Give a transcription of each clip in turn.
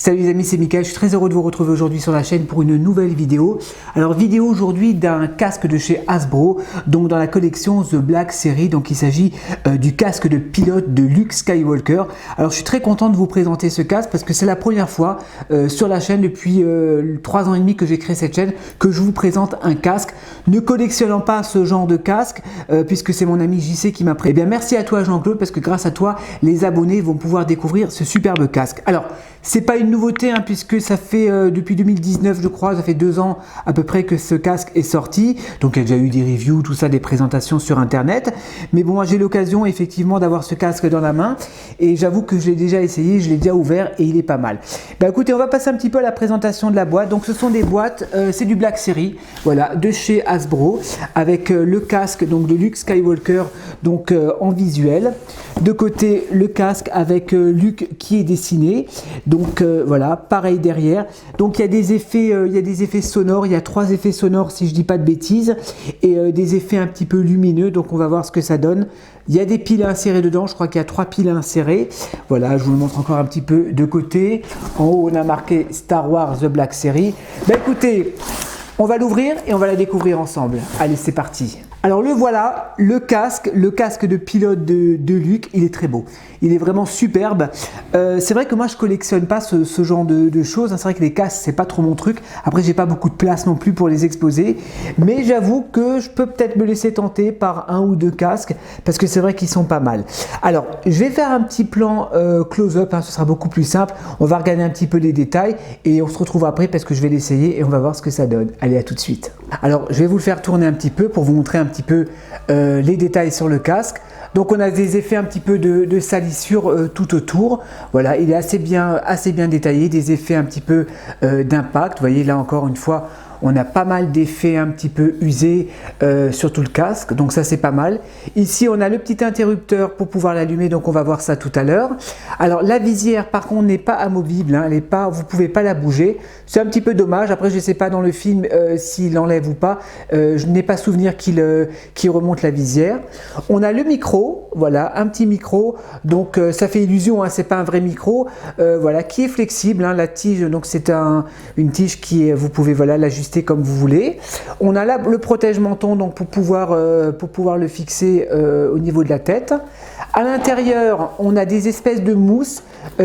Salut les amis, c'est Mickaël, je suis très heureux de vous retrouver aujourd'hui sur la chaîne pour une nouvelle vidéo. Alors vidéo aujourd'hui d'un casque de chez Hasbro, donc dans la collection The Black Series, donc il s'agit du casque de pilote de Luke Skywalker. Alors je suis très content de vous présenter ce casque parce que c'est la première fois sur la chaîne depuis 3 ans et demi que j'ai créé cette chaîne que je vous présente un casque. Ne collectionnant pas ce genre de casque, puisque c'est mon ami JC qui m'a prêté. Eh bien merci à toi Jean-Claude, parce que grâce à toi, les abonnés vont pouvoir découvrir ce superbe casque. Alors, c'est pas une nouveauté hein, puisque ça fait depuis 2019 je crois, ça fait 2 ans à peu près que ce casque est sorti. Donc il y a déjà eu des reviews, tout ça, des présentations sur internet. Mais bon, moi j'ai l'occasion effectivement d'avoir ce casque dans la main et j'avoue que je l'ai déjà essayé, je l'ai déjà ouvert et il est pas mal. Bah écoutez, on va passer un petit peu à la présentation de la boîte. Donc ce sont des boîtes, c'est du Black Series, voilà, de chez Hasbro avec le casque donc de Luke Skywalker donc en visuel. De côté le casque avec Luke qui est dessiné. Donc voilà, pareil derrière. Donc il y a des effets sonores, il y a 3 effets sonores si je dis pas de bêtises et des effets un petit peu lumineux. Donc on va voir ce que ça donne. Il y a des piles à insérer dedans, je crois qu'il y a 3 piles à insérer. Voilà, je vous le montre encore un petit peu de côté. En haut on a marqué Star Wars The Black Series. Bah écoutez, on va l'ouvrir et on va la découvrir ensemble. Allez, c'est parti. Alors le voilà, le casque de pilote de Luke, il est très beau. Il est vraiment superbe. C'est vrai que moi je collectionne pas ce genre de choses. C'est vrai que les casques c'est pas trop mon truc. Après j'ai pas beaucoup de place non plus pour les exposer. Mais j'avoue que je peux peut-être me laisser tenter par 1 ou 2 casques parce que c'est vrai qu'ils sont pas mal. Alors je vais faire un petit plan close-up, hein, ce sera beaucoup plus simple. On va regarder un petit peu les détails et on se retrouve après parce que je vais l'essayer et on va voir ce que ça donne. Allez, à tout de suite. Alors je vais vous le faire tourner un petit peu pour vous montrer un petit peu les détails sur le casque. Donc on a des effets un petit peu de salissure tout autour. Voilà, il est assez bien détaillé, des effets un petit peu d'impact. Vous voyez là encore une fois, on a pas mal d'effets un petit peu usés sur tout le casque, donc ça c'est pas mal. Ici on a le petit interrupteur pour pouvoir l'allumer, donc on va voir ça tout à l'heure. Alors la visière par contre n'est pas amovible, hein, vous pouvez pas la bouger. C'est un petit peu dommage. Après je sais pas dans le film s'il enlève ou pas. Je n'ai pas souvenir qu'il remonte la visière. On a le micro, voilà, un petit micro. Donc ça fait illusion, hein, c'est pas un vrai micro. Voilà, qui est flexible. Hein, la tige, donc c'est une tige qui est, vous pouvez voilà l'ajuster comme vous voulez. On a là le protège-menton donc pour pouvoir le fixer au niveau de la tête. À l'intérieur, on a des espèces de mousse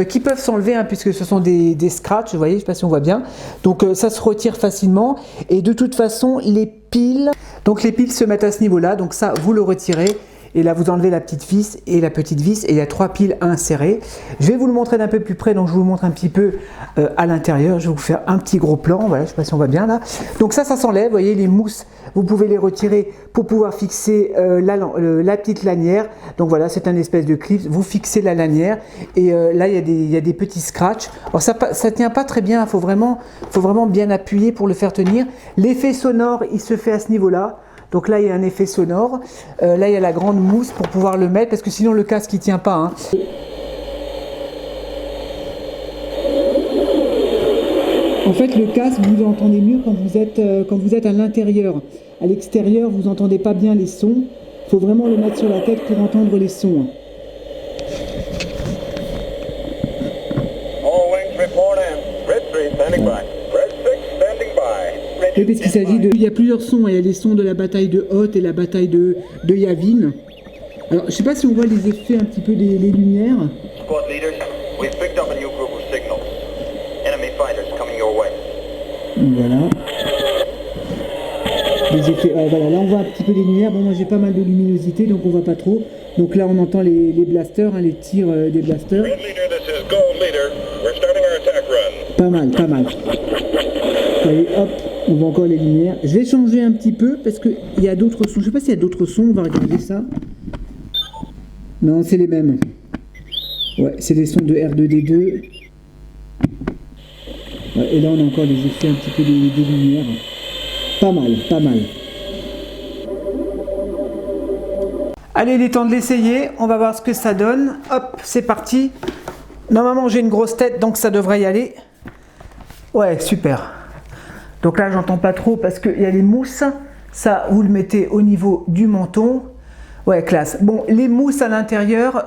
qui peuvent s'enlever hein, puisque ce sont des scratchs, vous voyez, je ne sais pas si on voit bien. Donc ça se retire facilement et de toute façon les piles se mettent à ce niveau-là, donc ça vous le retirez. Et là, vous enlevez la petite vis et la petite vis et il y a 3 piles à insérer. Je vais vous le montrer d'un peu plus près, donc je vous montre un petit peu à l'intérieur. Je vais vous faire un petit gros plan, voilà, je ne sais pas si on voit bien là. Donc ça s'enlève, vous voyez les mousses, vous pouvez les retirer pour pouvoir fixer la petite lanière. Donc voilà, c'est un espèce de clip, vous fixez la lanière et là il y a des petits scratchs. Alors ça ne tient pas très bien, il faut vraiment bien appuyer pour le faire tenir. L'effet sonore, il se fait à ce niveau-là. Donc là, il y a un effet sonore. Là, il y a la grande mousse pour pouvoir le mettre, parce que sinon, le casque, il ne tient pas. Hein. En fait, le casque, vous l'entendez mieux quand vous êtes à l'intérieur. À l'extérieur, vous n'entendez pas bien les sons. Il faut vraiment le mettre sur la tête pour entendre les sons. All wings report in. Red 3 standing by. Red 6 standing by. Oui, parce qu'il s'agit de... Il y a plusieurs sons. Il y a les sons de la bataille de Hoth et la bataille de Yavin. Alors, je ne sais pas si on voit les effets un petit peu des lumières. Squad leaders, we've picked up a new group of signals. Enemy fighters coming your way. Voilà. Les effets... voilà, là on voit un petit peu des lumières. Bon, moi j'ai pas mal de luminosité, donc on voit pas trop. Donc là on entend les blasters, hein, les tirs des blasters. Red leader, this is Gold leader. We're starting our attack run. Pas mal, pas mal. Allez, hop, on voit encore les lumières. Je vais changer un petit peu parce qu'il y a d'autres sons. Je sais pas s'il y a d'autres sons, on va regarder ça. Non, c'est les mêmes. Ouais, c'est les sons de R2D2. Ouais, et là on a encore des effets un petit peu des lumières. Pas mal, pas mal. Allez, il est temps de l'essayer. On va voir ce que ça donne. Hop, c'est parti. Normalement, j'ai une grosse tête, donc ça devrait y aller. Ouais, super. Donc là, j'entends pas trop parce qu'il y a les mousses. Ça, vous le mettez au niveau du menton. Ouais, classe. Bon, les mousses à l'intérieur,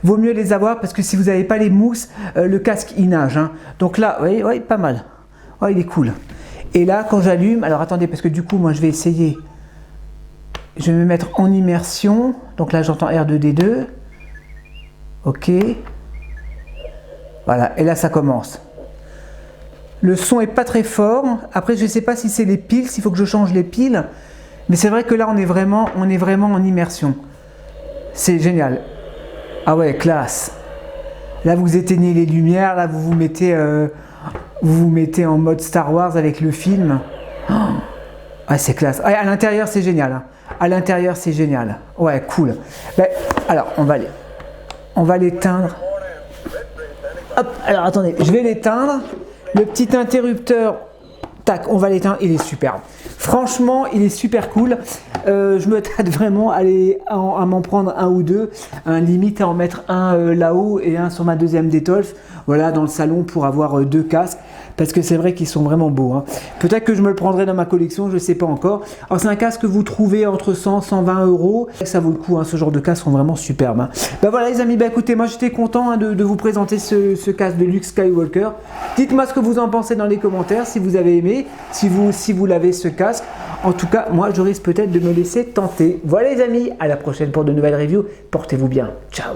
vaut mieux les avoir parce que si vous n'avez pas les mousses, le casque il nage. Hein. Donc là, oui, ouais, pas mal. Ouais, il est cool. Et là, quand j'allume, alors attendez, parce que du coup, moi je vais essayer. Je vais me mettre en immersion. Donc là, j'entends R2D2. Ok. Voilà, et là, ça commence. Le son est pas très fort. Après, je ne sais pas si c'est les piles, s'il faut que je change les piles. Mais c'est vrai que là, on est vraiment en immersion. C'est génial. Ah ouais, classe. Là, vous éteignez les lumières. Là, vous vous mettez en mode Star Wars avec le film. Oh, ouais, c'est classe. Ouais, à l'intérieur, c'est génial. Hein. À l'intérieur, c'est génial. Ouais, cool. Ben, alors, on va l'éteindre. Hop, alors attendez, je vais l'éteindre. Le petit interrupteur, tac, on va l'éteindre, il est superbe. Franchement, il est super cool. Je me tâte vraiment à m'en prendre un ou deux, limite à en mettre un là-haut et un sur ma deuxième Detolf, voilà, dans le salon pour avoir deux casques, parce que c'est vrai qu'ils sont vraiment beaux. Hein. Peut-être que je me le prendrai dans ma collection, je ne sais pas encore. Alors c'est un casque que vous trouvez entre 100 120 euros. Ça vaut le coup, hein, ce genre de casques sont vraiment superbes. Hein. Ben voilà les amis, ben écoutez, moi j'étais content de vous présenter ce casque de Luke Skywalker. Dites-moi ce que vous en pensez dans les commentaires, si vous avez aimé, si vous l'avez ce casque. En tout cas, moi je risque peut-être de me laisser tenter. Voilà les amis, à la prochaine pour de nouvelles reviews. Portez-vous bien, ciao.